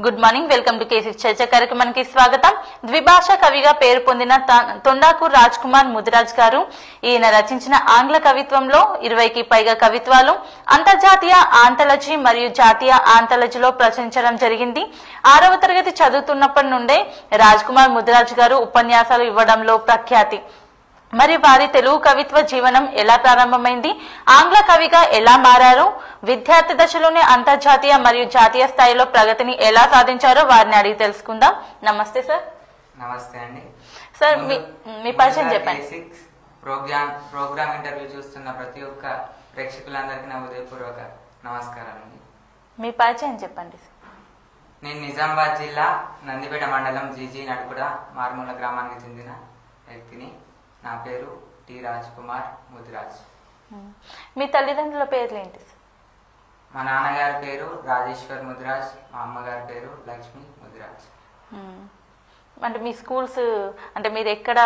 Good morning, welcome to KC చర్చ కార్యక్రమానికి స్వాగతం. ద్విభాషా కవిగా పేరు పొందిన తొండాకూర్ రాజ్ కుమార్ ముదిరాజ్ గారు ఈయన రచించిన ఆంగ్ల కవిత్వంలో 20కి పైగా కవిత్వాలు అంతర్జాతీయ ఆంథాలజీ మరియు జాతీయ ఆంథాలజీలో ప్రచురించడం జరిగింది. 6వ తరగతి చదువుతున్నప్పటి నుండే రాజ్ కుమార్ ముదిరాజ్ గారు ఉపన్యాసాలు ఇవ్వడంలో ప్రఖ్యాతి. మరి వారి తెలుగు కవిత్వ జీవనం ఎలా ప్రారంభమైంది, ఆంగ్ల కవిగా ఎలా మారారు, విద్యార్థి దశలోనే అంతర్జాతీయ మరియు జాతీయ స్థాయిలో ప్రగతిని ఎలా సాధించారో వారిని అడిగి తెలుసుకుందాం. నమస్తే సార్. నమస్తే అండి సార్, మీ పరిచయం చెప్పండి. ప్రోగ్రామ్ ఇంటర్వ్యూ చూస్తున్న ప్రతి ఒక్క ప్రేక్షకులందరికీ నా హృదయపూర్వక నమస్కారం అండి. మీ పరిచయం చెప్పండి. నేను నిజామాబాద్ జిల్లా నందిపేట మండలం జీజీ నడుకుడ మారుమూల గ్రామానికి చెందిన వ్యక్తిని. నా పేరు టి రాజ్ కుమార్ ముదిరాజ్. మీ తల్లిదండ్రుల పేర్లు ఏంటి? మా నాన్నగారి పేరు రాజేశ్వర్ ముదిరాజ్, మా అమ్మగారి పేరు లక్ష్మి ముదిరాజ్. అంటే మీ స్కూల్స్ అంటే మీరు ఎక్కడ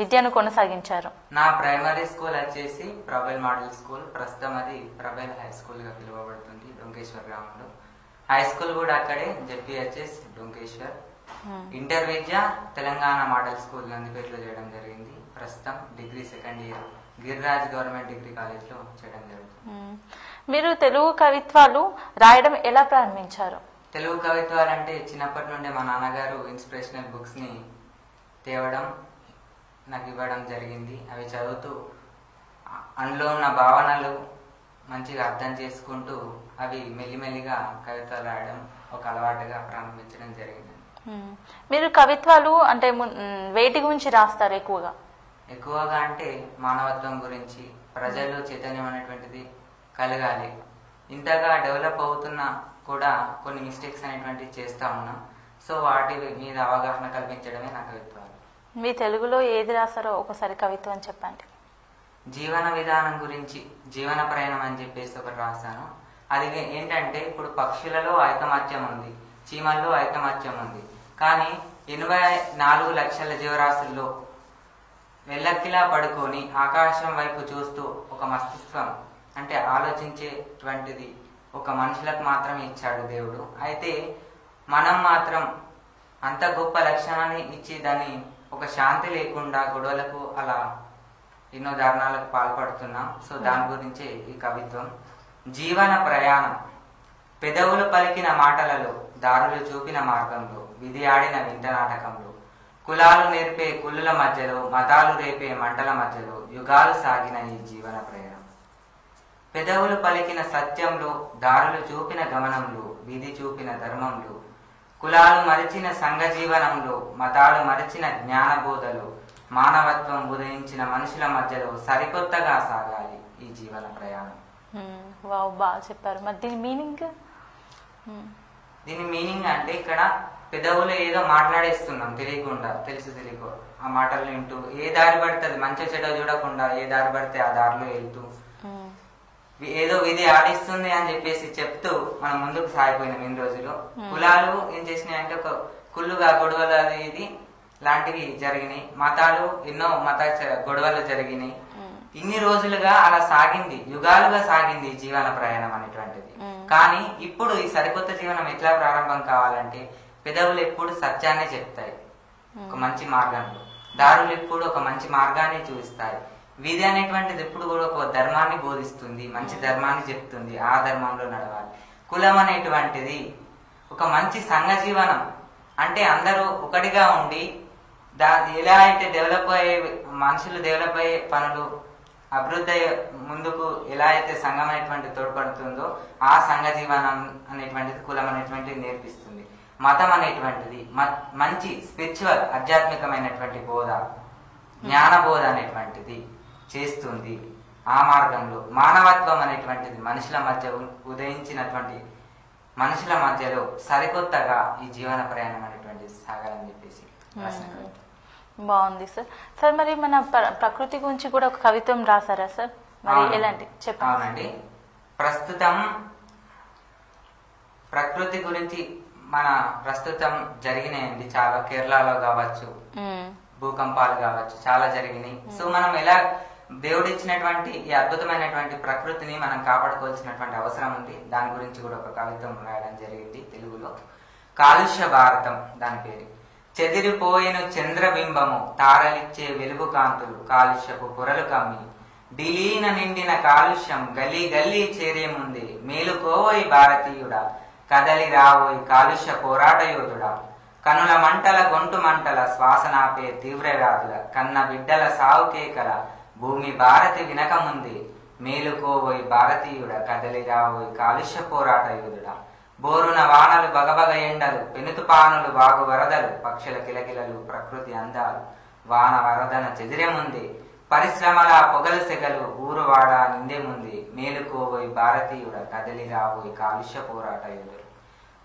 విద్యను కొనసాగించారు? నా ప్రైమరీ స్కూల్ వచ్చేసి ప్రబెల్ మోడల్ స్కూల్, ప్రస్తుతం అది ప్రబెల్ హై స్కూల్ గా పిలువబడుతుంది డొంకేశ్వర్ గ్రామంలో. హై స్కూల్ కూడా అక్కడే, జెడ్పీహెచ్ఎస్ డొంకేశ్వర్. ఇంటర్ విద్య తెలంగాణ మోడల్ స్కూల్ నందిపేటలో చేయడం జరిగింది. ప్రస్తుతం degree second year Giriraj government degree college లో చేయడం జరుగుతుంది. మీరు తెలుగు కవిత్వాలు రాయడం ఎలా ప్రారంభించారు? తెలుగు కవిత్వాలు అంటే చిన్నప్పటి నుండే మా నాన్నగారు ఇన్స్పిరేషనల్ బుక్స్ ని తేవడం, నాకు ఇవ్వడం జరిగింది. అవి చదువుతూ అందులో ఉన్న భావనలు మంచిగా అర్థం చేసుకుంటూ అవి మెల్లిమెల్లిగా కవిత్వాలు రాయడం ఒక అలవాటుగా ప్రారంభించడం జరిగింది. మీరు కవిత్వాలు అంటే వేటి గురించి రాస్తారు? ఎక్కువగా అంటే మానవత్వం గురించి, ప్రజల్లో చైతన్యం అనేటువంటిది కలగాలి. ఇంతగా డెవలప్ అవుతున్నా కూడా కొన్ని మిస్టేక్స్ అనేటువంటివి చేస్తా ఉన్నాం. సో వాటి మీద అవగాహన కల్పించడమే నా కవిత్వాలు. మీ తెలుగులో ఏది రాస్తారో ఒకసారి కవిత్వం చెప్పండి. జీవన విధానం గురించి, జీవన ప్రయాణం అని చెప్పేసి ఒకటి రాస్తాను. అది ఏంటంటే, ఇప్పుడు పక్షులలో ఐకమత్యం ఉంది, చీమల్లో ఐకమత్యం ఉంది, కానీ 84 లక్షల జీవరాశుల్లో వెల్లక్కిలా పడుకొని ఆకాశం వైపు చూస్తూ ఒక మస్తిష్కం అంటే ఆలోచించేటువంటిది ఒక మనుషులకు మాత్రమే ఇచ్చాడు దేవుడు. అయితే మనం మాత్రం అంత గొప్ప లక్షణాన్ని ఇచ్చి దాన్ని ఒక శాంతి లేకుండా గొడవలకు అలా ఎన్నో దారుణాలకు పాల్పడుతున్నాం. సో దాని గురించే ఈ కవిత్వం. జీవన ప్రయాణం పెదవులు పలికిన మాటలలో, దారులు చూపిన మార్గంలో, విధి ఆడిన వింత నాటకంలో, కులాలు నేర్పే కుళ్ళుల మధ్యలో, మతాలు రేపే మంటల మధ్యలో యుగాలు సాగిన ఈ జీవన ప్రయాణం. పెదవులు పలికిన సత్యంలో, దారులు చూపిన గమనంలో, విధి చూపిన ధర్మంలో, కులాలు మరిచిన సంఘ జీవనంలో, మతాలు మరిచిన జ్ఞానబోధలో, మానవత్వం ఉదయించిన మనుషుల మధ్యలో సరికొత్తగా సాగాలి ఈ జీవన ప్రయాణం. బాగా చెప్పారు. మరి దీని మీనింగ్ అంటే, ఇక్కడ పెదవులు ఏదో మాట్లాడేస్తున్నాం తెలియకుండా, తెలియకో ఆ మాటలు వింటూ, ఏ దారి పడితే అది మంచి చెడ చూడకుండా ఏ దారి పడితే ఆ దారిలో వెళ్తూ ఏదో విధి ఆడిస్తుంది అని చెప్పేసి చెప్తూ మనం ముందుకు సాగిపోయినాం ఇన్ని రోజులు. కులాలు ఏం చేసినాయి అంటే, ఒక కుళ్ళుగా గొడవలు అది ఇది లాంటివి జరిగినాయి. మతాలు ఎన్నో మత గొడవలు జరిగినాయి. ఇన్ని రోజులుగా అలా సాగింది, యుగాలుగా సాగింది ఈ జీవన ప్రయాణం అనేటువంటిది. కానీ ఇప్పుడు ఈ సరికొత్త జీవనం ఎట్లా ప్రారంభం కావాలంటే, పెదవులు ఎప్పుడు సత్యాన్ని చెప్తాయి ఒక మంచి మార్గంలో, దారులు ఎప్పుడు ఒక మంచి మార్గాన్ని చూపిస్తాయి, విధి అనేటువంటిది ఎప్పుడు కూడా ఒక ధర్మాన్ని బోధిస్తుంది, మంచి ధర్మాన్ని చెప్తుంది, ఆ ధర్మంలో నడవాలి. కులం అనేటువంటిది ఒక మంచి సంఘ జీవనం, అంటే అందరూ ఒకటిగా ఉండి ఎలా అయితే డెవలప్ అయ్యే మనుషులు, డెవలప్ అయ్యే పనులు, అభివృద్ధి ముందుకు ఎలా అయితే సంఘం అనేటువంటి తోడ్పడుతుందో ఆ సంఘ జీవనం అనేటువంటిది కులం అనేటువంటిది నేర్పిస్తుంది. మతం అనేటువంటిది మంచి స్పిరిచువల్ ఆధ్యాత్మికమైనటువంటి బోధ, జ్ఞానబోధ అనేటువంటిది చేస్తుంది. ఆ మార్గంలో మానవత్వం అనేటువంటిది మనుషుల మధ్య ఉదయించినటువంటి మనుషుల మధ్యలో సరికొత్తగా ఈ జీవన ప్రయాణం అనేటువంటిది సాగాలని చెప్పేసి. బాగుంది సార్. సార్, మరి మన ప్రకృతి గురించి కూడా ఒక కవిత్వం రాసారా సార్? మరి ఎలాంటి చెప్పండి. అవునండి, ప్రస్తుతం ప్రకృతి గురించి ప్రస్తుతం జరిగినాయండి చాలా. కేరళలో కావచ్చు, భూకంపాలు కావచ్చు, చాలా జరిగినాయి. సో మనం ఎలా దేవుడిచ్చినటువంటి ఈ అద్భుతమైనటువంటి ప్రకృతిని మనం కాపాడుకోవాల్సినటువంటి అవసరం ఉంది. దాని గురించి కూడా ఒక కవిత్వం రాయడం జరిగింది తెలుగులో. కాలుష్య భారతం దాని పేరు. చెదిరిపోయిన చంద్రబింబము, తారలిచ్చే వెలుగు కాంతులు, కాలుష్యపు పొరలు కమ్మి ఢిలీన నిండిన కాలుష్యం గల్లీ గల్లీ చేరే ముందే, మేలుకోవోయి భారతీయుడా, కదలి రావోయి కాలుష్య పోరాట యోధుడా, కనుల మంటల గొంటు మంటల శ్వాసనాపే తీవ్ర వ్యాధుల, కన్న బిడ్డల సావు కేకల భూమి భారతి వినకముందే, మేలుకోవోయి భారతీయుడా, కదలి రావోయి కాలుష్య పోరాట యోధుడా, బోరున వానలు బగబగ ఎండలు, పెనుతుపానులు వాగు వరదలు, పక్షుల కిలకిలలు ప్రకృతి అందాలు, వాన వరదన చెదిరే ముందే, పరిశ్రమల పొగలు సెగలు ఊరువాడ నిండే ముందే, మేలుకోవోయి భారతీయుడ, కదలి రావోయి కాలుష్య పోరాట యోధుడు,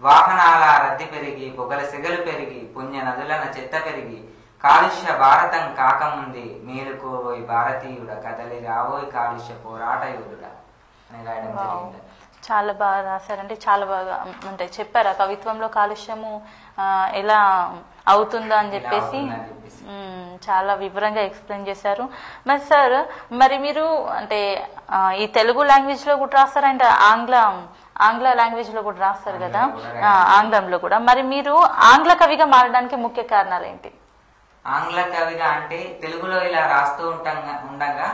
వాహనాల రద్దీ పెరిగి పొగల సెగలు పెరిగి పుణ్య నదులన చెత్త పెరిగి కాలుష్య భారతం కాకముందే, మేలుకోవోయి భారతీయుడ, కదలి రావోయి కాలుష్య పోరాట యోధుడ అని రాయడం జరిగింది. చాలా బాగా రాశారంటే, చాలా బాగా అంటే చెప్పారు ఆ కవిత్వంలో కాలుష్యము ఎలా అవుతుందో అని చెప్పేసి చాలా వివరంగా ఎక్స్ప్లెయిన్ చేశారు. మరి సార్, మరి మీరు అంటే ఈ తెలుగు లాంగ్వేజ్ లో కూడా రాస్తారంటే ఆంగ్ల లాంగ్వేజ్ లో కూడా రాస్తారు కదా, ఆంగ్లంలో కూడా. మరి మీరు ఆంగ్ల కవిగా మారడానికి ముఖ్య కారణాలు ఏంటి? ఆంగ్ల కవిగా అంటే తెలుగులో ఇలా రాస్తూ ఉండగా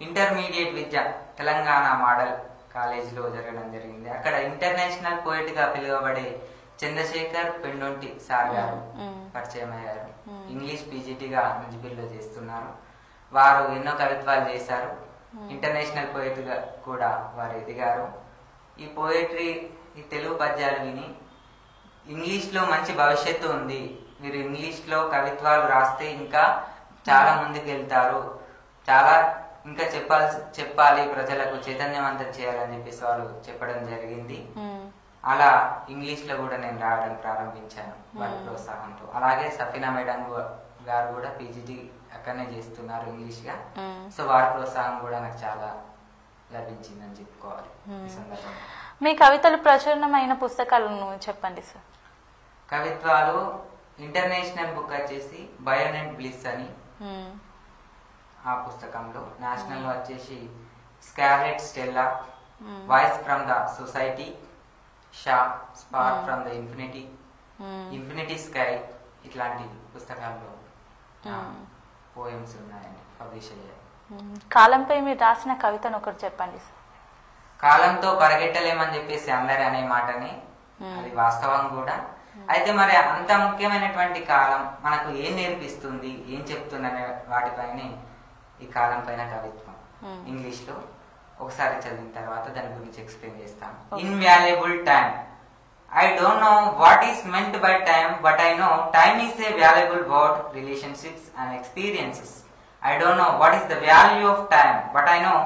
ఇంటర్మీడియట్ విద్య తెలంగాణ మోడల్ కాలేజీలో జరగడం జరిగింది. అక్కడ ఇంటర్నేషనల్ పోయిట్ గా పిలువబడే చంద్రశేఖర్ పెండొంటి సార్ గారు పరిచయం అయ్యారు. ఇంగ్లీష్ పీజీటీగా నజిబిల్లో చేస్తున్నారు. వారు ఎన్నో కవిత్వాలు చేశారు. ఇంటర్నేషనల్ పోయిట్ గా కూడా వారు ఎదిగారు. ఈ పోయిటరీ, ఈ తెలుగు పద్యాలు విని ఇంగ్లీష్ లో మంచి భవిష్యత్తు ఉంది, మీరు ఇంగ్లీష్ లో కవిత్వాలు రాస్తే ఇంకా చాలా ముందుకు వెళ్తారు, చాలా ఇంకా చెప్పాలి ప్రజలకు చైతన్యవంతం చేయాలని చెప్పేసి వాళ్ళు చెప్పడం జరిగింది. అలా ఇంగ్లీష్ లో కూడా నేను రాయడం ప్రారంభించాను వారి ప్రోత్సాహంతో. అలాగే సఫీనా మేడం గారు కూడా పీజీటీ అక్కడనే చేస్తున్నారు ఇంగ్లీష్ గా. సో వారి ప్రోత్సాహం కూడా నాకు చాలా లభించిందని చెప్పుకోవాలి. మీ కవితలు ప్రచురణమైన పుస్తకాలను చెప్పండి సార్. కవిత్వాలు ఇంటర్నేషనల్ బుక్ వచ్చేసి బయోనెట్ బ్లిస్ అని, ఆ పుస్తకంలో. నేషనల్ వచ్చేసి scarlet Stella, voice from the society, Shah, spark from the infinity, infinity sky, ఇట్లాంటి పుస్తకాల్లో పోయమ్స్ ఉన్నాయండి, పబ్లిష్ అయ్యాయి. కాలంపై మీరు రాసిన కవితను ఒకటి చెప్పండి సార్. కాలంతో పరిగెట్టలేమని చెప్పేసి అందరు అనే మాటని, అది వాస్తవం కూడా. అయితే మరి అంత ముఖ్యమైనటువంటి కాలం మనకు ఏం నేర్పిస్తుంది, ఏం చెప్తుందనే వాటిపైనే ఈ కాలం పైన కవిత్వం. ఇంగ్లీష్ లో ఒకసారి చదివిన తర్వాత దాని గురించి ఎక్స్ప్లెయిన్ చేస్తాను. Invaluable time. I don't know what is meant by time, but I know time is a valuable word, relationships and experiences. I don't know what is the value of time, but I know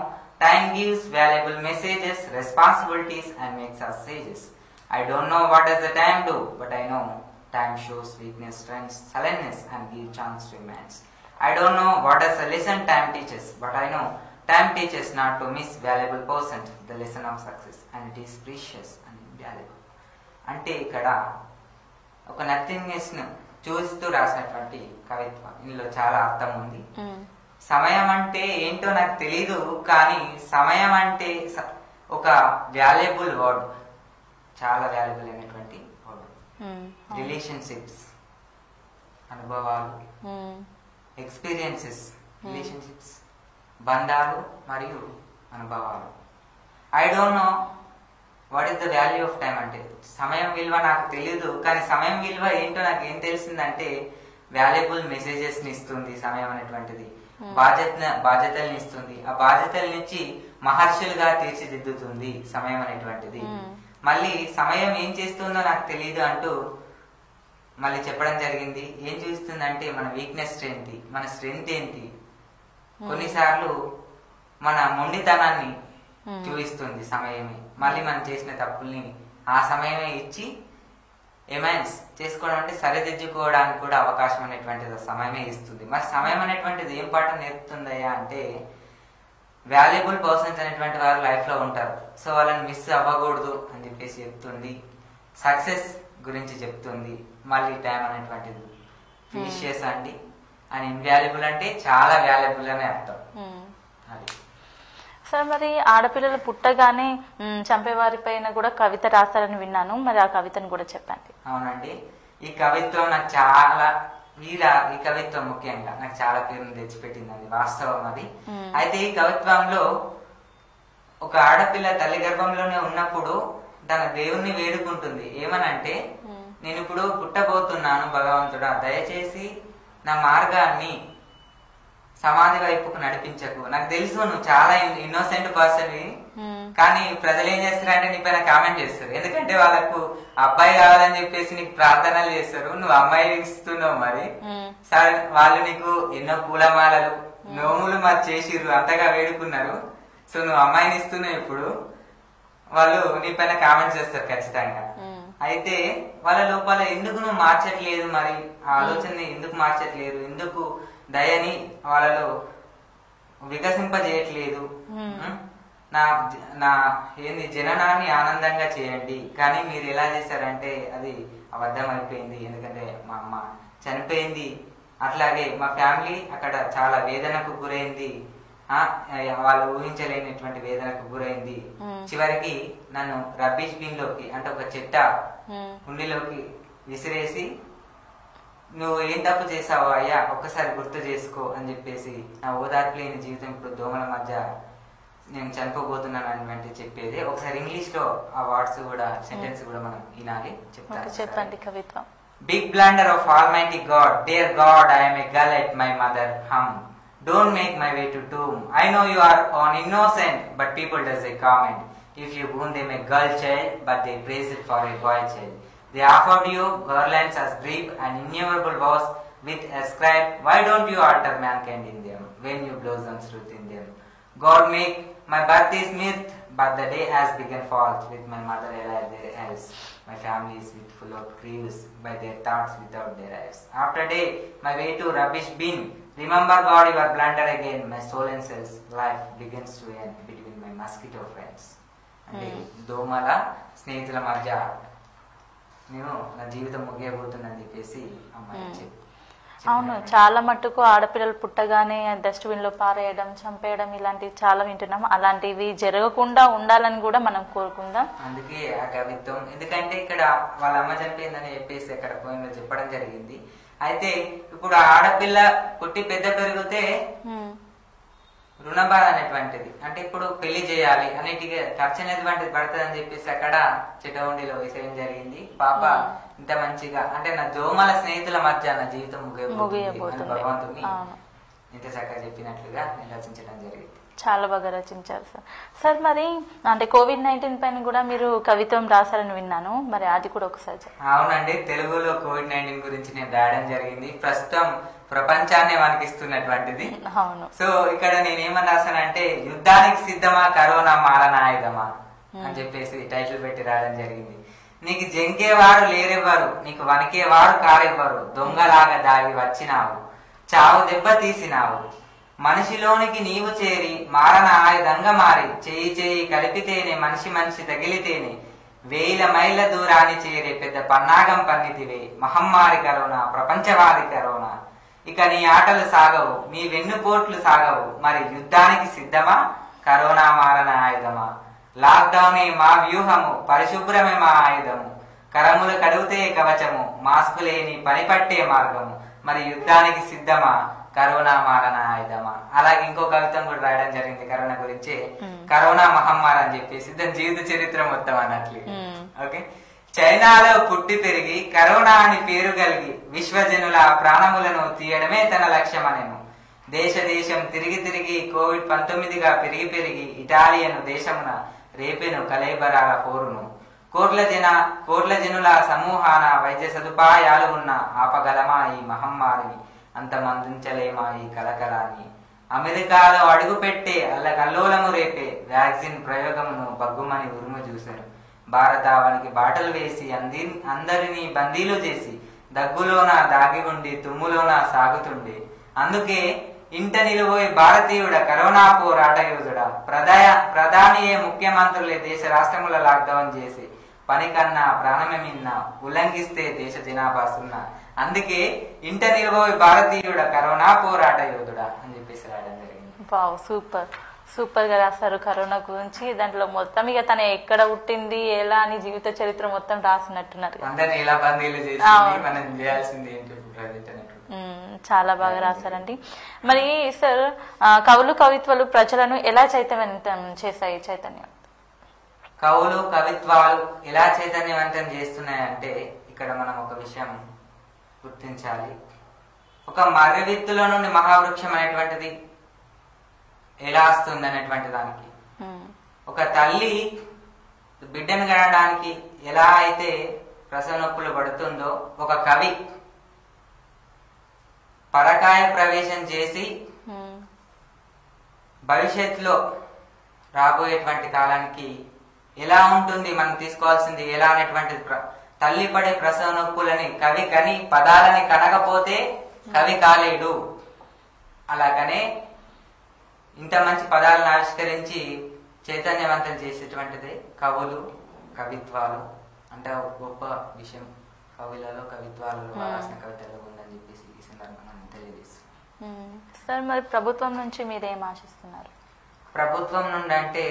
time gives valuable messages, responsibilities and makes us sages. I don't know what does the time do, but I know time shows weakness, strength, sullenness and gives chance to immense. I don't know what does the lesson time teaches, but I know time teaches not to miss valuable percent, the lesson of success, and it is precious and invaluable. అంటే ఇక్కడ ఒక nothingness ను చూస్తూ రాసినటువంటి కవిత్వం. ఇందులో చాలా అర్థం ఉంది. సమయం అంటే ఏంటో నాకు తెలీదు, కానీ సమయం అంటే ఒక వాల్యుబుల్ వర్డ్, చాలా వాల్యుబుల్ అయినటువంటి వర్డ్. రిలేషన్షిప్స్, అనుభవాలు, ఎక్స్పీరియన్సెస్, రిలేషన్షిప్స్, బంధాలు మరియు అనుభవాలు. I don't know what is the value of time. అంటే సమయం విలువ నాకు తెలియదు, కానీ సమయం విలువ ఏంటో నాకు ఏం తెలిసిందంటే వాల్యుబుల్ మెసేజెస్ ని ఇస్తుంది సమయం అనేటువంటిది. బాధ్యతల్ని ఇస్తుంది. ఆ బాధ్యతల నుంచి మహర్షులుగా తీర్చిదిద్దుతుంది సమయం అనేటువంటిది. మళ్ళీ సమయం ఏం చేస్తుందో నాకు తెలియదు అంటూ మళ్ళీ చెప్పడం జరిగింది. ఏం చూస్తుందంటే మన వీక్నెస్ ఏంటి, మన స్ట్రెంగ్త్ ఏంటి, కొన్నిసార్లు మన మొండితనాన్ని చూపిస్తుంది సమయమే. మళ్ళీ మనం చేసిన తప్పుల్ని ఆ సమయమే ఇచ్చి ఎమైన్స్ చేసుకోవడం అంటే సరిదిద్దుకోవడానికి కూడా అవకాశం అనేటువంటిది సమయమే ఇస్తుంది. మరి సమయం అనేటువంటిది ఏం పాఠం నేర్పుతుందయ్యా అంటే వాల్యుబుల్ పర్సన్స్ అనేటువంటి వారు లైఫ్ లో ఉంటారు. సో వాళ్ళని మిస్ అవ్వకూడదు అని చెప్పేసి చెప్తుంది. సక్సెస్ గురించి చెప్తుంది. మళ్ళీ టైం అనేటువంటిది ప్రీషియస్ అండి, అండ్ ఇన్వాల్యుబుల్ అంటే చాలా వాల్యుబుల్ అనే అర్థం. అది సార్, మరి ఆడపిల్లలు పుట్టగానే చంపేవారి పైన కూడా కవిత రాస్తారని విన్నాను, మరి ఆ కవితను కూడా చెప్పండి. అవునండి, ఈ కవిత్వం నాకు చాలా ఈ కవిత్వం ముఖ్యంగా నాకు చాలా పేరును తెచ్చిపెట్టింది. అది వాస్తవం. అది అయితే ఈ కవిత్వంలో ఒక ఆడపిల్ల తల్లి గర్భంలోనే ఉన్నప్పుడు తన దేవుణ్ణి వేడుకుంటుంది. ఏమనంటే, నేను ఇప్పుడు పుట్టబోతున్నాను భగవంతుడా, దయచేసి నా మార్గాన్ని సమాధి వైపుకు నడిపించకు. నాకు తెలుసు నువ్వు చాలా ఇన్నోసెంట్ పర్సన్, కానీ ప్రజలు ఏం చేస్తారంటే నీ పైన కామెంట్ చేస్తారు. ఎందుకంటే వాళ్ళకు అబ్బాయి కావాలని చెప్పేసి నీకు ప్రార్థనలు చేస్తారు, నువ్వు అమ్మాయి ఇస్తున్నావు. మరి సరే, వాళ్ళు నీకు ఎన్నో పూలమాలలు నోములు మరి చేసిర్రు, అంతగా వేడుకున్నారు. సో నువ్వు అమ్మాయిని ఇస్తున్నావు, ఇప్పుడు వాళ్ళు నీ పైన కామెంట్ చేస్తారు ఖచ్చితంగా. అయితే వాళ్ళ లోపల ఎందుకు నువ్వు మార్చట్లేదు, మరి ఆ ఆలోచనని ఎందుకు మార్చట్లేదు, ఎందుకు దయని వాళ్ళలో వికసింపజేయట్లేదు? నా ఏంది జననాన్ని ఆనందంగా చేయండి, కానీ మీరు ఎలా చేశారంటే అది అబద్ధం అయిపోయింది. ఎందుకంటే మా అమ్మ చనిపోయింది, అట్లాగే మా ఫ్యామిలీ అక్కడ చాలా వేదనకు గురైంది, వాళ్ళు ఊహించలేనటువంటి వేదనకు గురైంది. చివరికి నన్ను రబ్బిష్ బిన్ లోకి, అంటే ఒక చెట్ట కుండీలోకి విసిరేసి, నువ్వు ఏం తప్పు చేసావు అయ్యా, ఒక్కసారి గుర్తు చేసుకో అని చెప్పేసి, నా ఓదార్పు లేని జీవితం ఇప్పుడు దోమల మధ్య నేను చనిపోబోతున్నాను అని చెప్పేది. ఒకసారి ఇంగ్లీష్ లో ఆ వర్డ్స్ కూడా, సెంటెన్స్ కూడా మనం వినాలి. చెప్పండి కవిత్వం. Big blunder of almighty God, dear God, I am a girl at my mother hum. Don't make my way to doom. I know you are on innocent, but people does a comment. If you wound them a girl child, but they praise it for a boy child. They offered you garlands as brief and innumerable vows with ascribe. Why don't you alter mankind in them when you blossom truth in them? God make my birth is myth, but the day has begun false with my mother alive there else. My family is with full of griefs by their thoughts without their eyes. After day, my way to rubbish bin. Remember God, your blunder again. My soul and cells life begins to end between my mosquito friends. అంటే దోమల స్నేహితుల మధ్య నేను నా జీవితం ముగియబోతుందని చెప్పేసి అమ్మాయి చెప్పి. అవును, చాలా మట్టుకు ఆడపిల్లలు పుట్టగానే డస్ట్బిన్ లో పారేయడం, చంపేయడం ఇలాంటివి చాలా వింటున్నాం. అలాంటివి జరగకుండా ఉండాలని కూడా మనం కోరుకుందాం. అందుకే ఆ కవిత్వం, ఎందుకంటే ఇక్కడ వాళ్ళ అమ్మ చనిపోయిందని చెప్పేసి అక్కడ పోయిన చెప్పడం జరిగింది. అయితే ఇప్పుడు ఆడపిల్ల పుట్టి పెద్ద పెరిగితే రుణబాధ అనేటువంటిది, అంటే ఇప్పుడు పెళ్లి చేయాలి అన్నిటికీ ఖర్చు అనేటువంటిది పడుతుంది అని చెప్పేసి అక్కడ చిట్టగుండిలో వేసేయడం జరిగింది. పాప ఇంత మంచిగా, అంటే నా దోమల స్నేహితుల మధ్య నా జీవితం ముగియబోతుంది భగవంతుని ఇంత చక్కగా చెప్పినట్లుగా నేను రచించడం జరిగింది. చాలా బాగా రచించారు సార్. సార్, మరి అంటే కోవిడ్-19 పైన కూడా మీరు కవిత్వం రాశారని విన్నాను, మరి అది కూడా ఒకసారి. అవునండి, తెలుగులో కోవిడ్-19 గురించి నేను రాయడం జరిగింది. ప్రస్తుతం ప్రపంచాన్ని వణికిస్తున్నటువంటిది. అవును. సో ఇక్కడ నేనేమని రాశానంటే, యుద్ధానికి సిద్ధమా కరోనా మారణ ఆయుధమా అని చెప్పేసి టైటిల్ పెట్టి రాయడం జరిగింది. నీకు జంకేవారు లేరెవ్వరు, నీకు వణికేవారు కారెవ్వరు, దొంగలాగా దాగి వచ్చినావు, చావు దెబ్బ తీసినావు, మనిషిలోనికి నీవు చేరి మారణ ఆయుధంగా మారి, చేయి చేయి కలిపితేనే మనిషి మనిషి తగిలితేనే వేల మైళ్ళ దూరాన్ని చేరే పెద్ద పన్నాగం పన్నితివే, మహమ్మారి కరోనా, ప్రపంచవాది కరోనా. ఇక నీ ఆటలు సాగవు, మీ వెన్నుపోట్లు సాగవు, మరి యుద్ధానికి సిద్ధమా కరోనా మారణ ఆయుధమా? లాక్డౌనే మా వ్యూహము, పరిశుభ్రమే మా ఆయుధము, కరములు కడుగుతే కవచము, మాస్కు లేని పని పట్టే మార్గము, మరి యుద్ధానికి సిద్ధమా కరోనా మారణ ఆయుధమా? అలాగే ఇంకో కవిత్వం కూడా రాయడం జరిగింది కరోనా గురించి, కరోనా మహమ్మారి అని చెప్పేసి దాని జీవిత చరిత్ర మొత్తం అన్నట్లు. ఓకే, చైనాలో పుట్టి పెరిగి కరోనా అని పేరు కలిగి విశ్వజనుల ప్రాణములను తీయడమే తన లక్ష్యమనెను. దేశ దేశం తిరిగి తిరిగి కోవిడ్-19గా పెరిగి పెరిగి ఇటాలియను దేశమున రేపెను కలేబరాల పోరును. కోట్ల జనుల సమూహాన వైద్య సదుపాయాలు ఉన్న ఆపగలమా ఈ మహమ్మారిని, అంతమందించలేమా ఈ కలకలాన్ని? అమెరికాలో అడుగుపెట్టే అల్లకల్లోలము రేపే వ్యాక్సిన్ ప్రయోగమును బగ్గుమని ఉరుము చూశారు. భారతావనికి బాటలు వేసి అందరినీ బందీలు చేసి దగ్గులోన దాగి ఉండి తుమ్ములోన సాగుతుండే. అందుకే ఇంట నిలువోయి భారతీయుడ కరోనా పోరాట యోధుడా ప్రధానియే ముఖ్యమంత్రులే దేశ రాష్ట్రముల లాక్డౌన్ చేసి పని కన్నా ప్రాణమే మిన్న ఉల్లంఘిస్తే దేశ జనాభా సున్నా. అందుకే ఇంట నిలువోయి భారతీయుడ కరోనా పోరాట యోధుడా అని చెప్పేసి రాయడం జరిగింది. వావ్, సూపర్ సూపర్ గా రాస్తారు కరోనా గురించి. దాంట్లో మొత్తం ఇక తను ఎక్కడ పుట్టింది ఎలా అని జీవిత చరిత్ర మొత్తం రాసినట్టున్నారు. అందరినీ ఎలా బందీలు చేసింది, మనం చేయాల్సింది ఏంటి చాలా బాగా రాశారండి. మరి సార్, కవులు కవిత్వాలు ప్రజలను ఎలా చైతన్యవంతం చేశాయి? కవులు కవిత్వాలు ఎలా చైతన్యవంతం చేస్తున్నాయంటే ఇక్కడ మనం ఒక విషయం గుర్తించాలి. ఒక మర్రి విత్తుల నుండి మహావృక్షం అనేటువంటిది ఎలా వస్తుంది అనేటువంటి దానికి, ఒక తల్లి బిడ్డను కనడానికి ఎలా అయితే ప్రసవ నొప్పులు పడుతుందో, ఒక కవి పరకాయ ప్రవేశం చేసి భవిష్యత్తులో రాబోయేటువంటి కాలానికి ఎలా ఉంటుంది, మనం తీసుకోవాల్సింది ఎలా అనేటువంటిది, తల్లి పడే ప్రసవ నొప్పులని కవి కని పదాలని కనకపోతే కవి కాలేడు. అలాగనే ఇంత మంచి పదాలను ఆవిష్కరించి చైతన్యవంతం చేసేటువంటిదే కవులు కవిత్వాలు. అంటే ఒక గొప్ప విషయం కవులలో కవిత్వాలలో రాసిన కవితలో ఉందని చెప్పేసి ఈ సందర్భంగా తెలియజేస్తున్నాం. సార్, మరి ప్రభుత్వం నుంచి మీరేం ఆశిస్తున్నారు? ప్రభుత్వం నుండి అంటే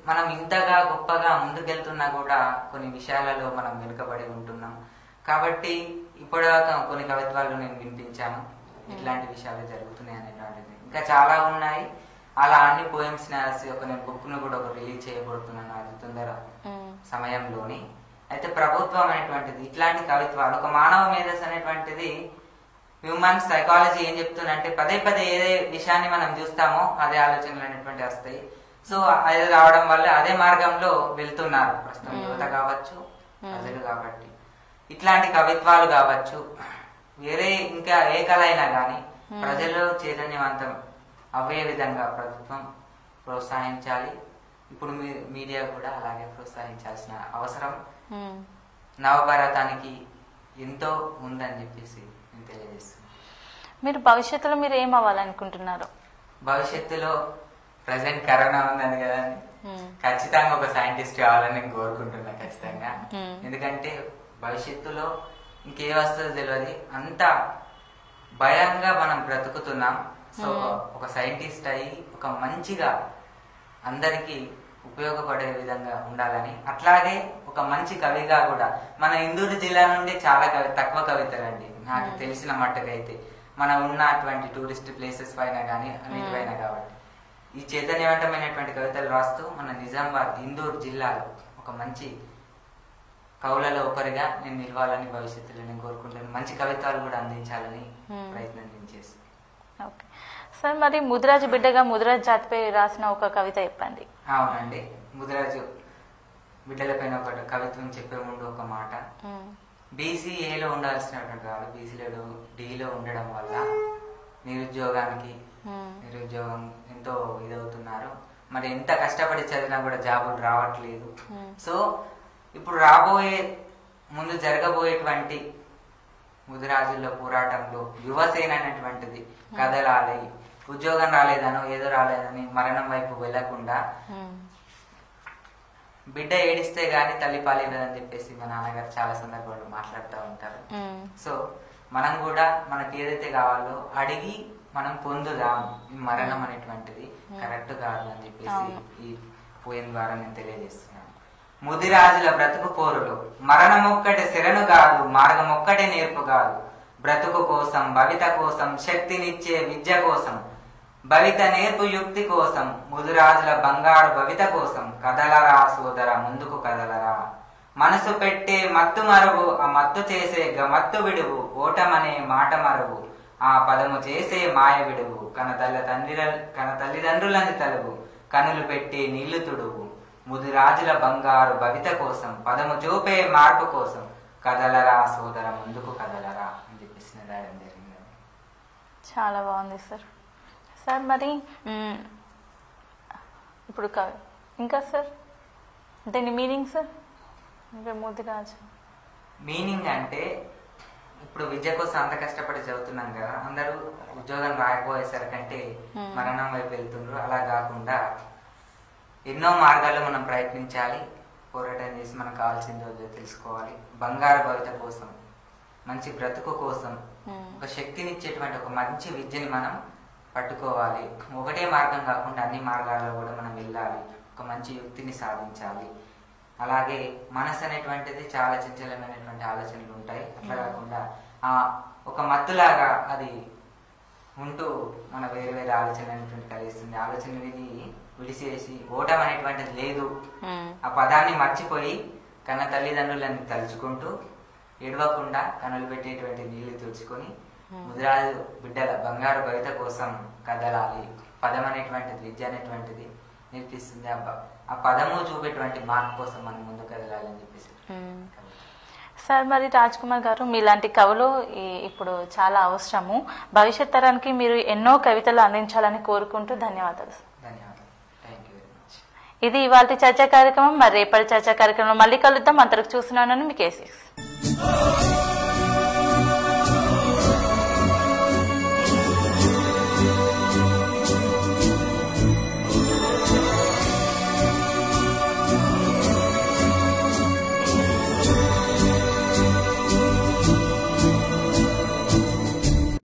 మనం ఇంతగా గొప్పగా ముందుకెళ్తున్నా కూడా కొన్ని విషయాలలో మనం వెనుకబడి ఉంటున్నాం. కాబట్టి ఇప్పటిదాకా కొన్ని కవిత్వాలు నేను వినిపించాను, ఇట్లాంటి విషయాలు జరుగుతున్నాయి అనేటువంటిది. ఇంకా చాలా ఉన్నాయి. అలా అన్ని పోయమ్స్ రాసి ఒక నేను బుక్ ను కూడా ఒక రిలీజ్ చేయబోతున్నాను అది తొందర సమయంలోని. అయితే ప్రభుత్వం అనేటువంటిది ఇట్లాంటి కవిత్వాలు, ఒక మానవ మేధస్సు అనేటువంటిది, హ్యూమన్ సైకాలజీ ఏం చెప్తుందంటే పదే పదే ఏ విషయాన్ని మనం చూస్తామో అదే ఆలోచనలు అనేటువంటి వస్తాయి. సో అది రావడం వల్ల అదే మార్గంలో వెళ్తున్నారు ప్రస్తుతం యువత కావచ్చు, ప్రజలు. కాబట్టి ఇట్లాంటి కవిత్వాలు కావచ్చు, వేరే ఇంకా ఏ కళ అయినా కానీ ప్రజల్లో చైతన్యవంతం అవే విధంగా ప్రభుత్వం ప్రోత్సహించాలి. ఇప్పుడు మీడియా కూడా అలాగే ప్రోత్సహించాల్సిన అవసరం నవభారతానికి ఎంతో ఉందని చెప్పేసి నేను తెలియజేస్తున్నాను. మీరు భవిష్యత్తులో మీరు ఏం అవ్వాలనుకుంటున్నారు? భవిష్యత్తులో ప్రజెంట్ కరోనా ఉందని కదా, ఖచ్చితంగా ఒక సైంటిస్ట్ కావాలని నేను కోరుకుంటున్నా ఖచ్చితంగా. ఎందుకంటే భవిష్యత్తులో ఇంకే వస్తుందో తెలియదు, అంత భయంగా మనం బ్రతుకుతున్నాం. సో ఒక సైంటిస్ట్ అయ్యి ఒక మంచిగా అందరికి ఉపయోగపడే విధంగా ఉండాలని, అట్లాగే ఒక మంచి కవిగా కూడా. మన ఇందూరు జిల్లా నుండి చాలా తక్కువ కవితలు అండి నాకు తెలిసిన మట్టుకైతే, మనం ఉన్నటువంటి టూరిస్ట్ ప్లేసెస్ పైన కానీ అన్నిటిపైన. కాబట్టి ఈ చైతన్యవంతమైనటువంటి కవితలు రాస్తూ మన నిజామాబాద్ ఇందూరు జిల్లాలో ఒక మంచి కవులలో ఒకరిగా నేను నిలవాలని భవిష్యత్తులో నేను కోరుకుంటాను. మంచి కవిత్వాలు కూడా అందించాలని ప్రయత్నం నేను చేస్తాను. ఓకే సార్, మరి ముదిరాజు బిడ్డగా ముదిరాజు జాతిపై రాసిన ఒక కవిత చెప్పండి. అవునండి, ముదిరాజు బిడ్డలపైన ఒక కవిత్వం చెప్పే ముందు ఒక మాట. బీసీఏలో ఉండాల్సినటువంటి వాడు బీసీలో డీలో ఉండడం వల్ల నిరుద్యోగం ఎంతో ఇదవుతున్నారు. మరి ఎంత కష్టపడి చదివినా కూడా జాబులు రావట్లేదు. సో ఇప్పుడు ముందు జరగబోయేటువంటి ముదిరాజుల్లో పోరాటంలో యువసేన అనేటువంటిది కదలాలి. ఉద్యోగం రాలేదనో ఏదో రాలేదని మరణం వైపు వెళ్లకుండా, బిడ్డ ఏడిస్తే గాని తల్లి పాలేదని చెప్పేసి మా నాన్నగారు చాలా సందర్భాలు మాట్లాడుతూ ఉంటారు. సో మనం కూడా మనకి ఏదైతే కావాలో అడిగి మనం పొందుదాం. ఈ మరణం అనేటువంటిది కరెక్ట్ కాదు అని చెప్పేసి ఈ పోయిన ద్వారా నేను తెలియజేస్తున్నాను. ముదిరాజుల బ్రతుకు పోరులు మరణమొక్కటి శరణు కాదు, మార్గమొక్కటే నేర్పు కాదు. బ్రతుకు కోసం, భవిత కోసం, శక్తినిచ్చే విద్య కోసం, భవిత నేర్పు యుక్తి కోసం, ముదిరాజుల బంగారు భవిత కోసం కదలరా సోదర ముందుకు కదలరా. మనసు పెట్టే మత్తు మరువు, ఆ మత్తు చేసే గమత్తు విడువు. ఓటమనే మాట మరువు, ఆ పదము చేసే మాయ విడువు. కన తల్లిదండ్రులని తలువు, కనులు పెట్టి నీళ్లు తుడువు. ముదిరాజుల బంగారు భవిత కోసం, పదము చూపే మార్పు కోసం కదలరా సోదర ముందుకు కదలరా అని చెప్పేసి రాయడం జరిగింది. చాలా బాగుంది సార్. సార్ మరి ఇప్పుడు ఇంకా సార్ దీని మీనింగ్ సార్? ముదిరాజు మీనింగ్ అంటే ఇప్పుడు విద్య కోసం అంత కష్టపడి చదువుతున్నాం కదా, అందరూ ఉద్యోగం రాకపోయేసరికంటే మరణం వైపు వెళ్తుండ్రు. అలా కాకుండా ఎన్నో మార్గాల్లో మనం ప్రయత్నించాలి, పోరాటం చేసి మనకు కావాల్సిందో తెలుసుకోవాలి. బంగారు భవిత కోసం, మంచి బ్రతుకు కోసం, ఒక శక్తినిచ్చేటువంటి ఒక మంచి విద్యని మనం పట్టుకోవాలి. ఒకటే మార్గం కాకుండా అన్ని మార్గాల్లో కూడా మనం వెళ్ళాలి, ఒక మంచి యుక్తిని సాధించాలి. అలాగే మనసు అనేటువంటిది చాలా చంచలమైనటువంటి ఆలోచనలు ఉంటాయి. అట్లా కాకుండా ఒక మత్తులాగా అది ఉంటూ మన వేరే వేరే ఆలోచనలు అనేటువంటి కలిగిస్తుంది. ఆలోచన విడిసేసి ఓటం అనేటువంటిది లేదు, ఆ పదాన్ని మర్చిపోయి కన్న తల్లిదండ్రులను తలుచుకుంటూ ఏడవకుండా కనులు పెట్టేటువంటి నీళ్లు తుడుచుకొని ముదిరాజు బిడ్డల బంగారు భవిత కోసం కదలాలి. పదం అనేటువంటిది, విద్య అనేటువంటిది నేర్పిస్తుంది. ఆ పదము చూపేటువంటి మార్పు కోసం మనం ముందు కదలాలని చెప్పేసి. సార్, మరి రాజ్ కుమార్ గారు, మీలాంటి కవులు ఇప్పుడు చాలా అవసరము. భవిష్యత్ తరానికి మీరు ఎన్నో కవితలు అందించాలని కోరుకుంటూ ధన్యవాదాలు. ధన్యవాదాలు. Thank you very much. ఇది ఇవాళ చర్చా కార్యక్రమం. మరి రేపటి చర్చా కార్యక్రమం మళ్ళీ కలుద్దాం. అంతవరకు చూస్తున్నానని మీ కేసీఎస్.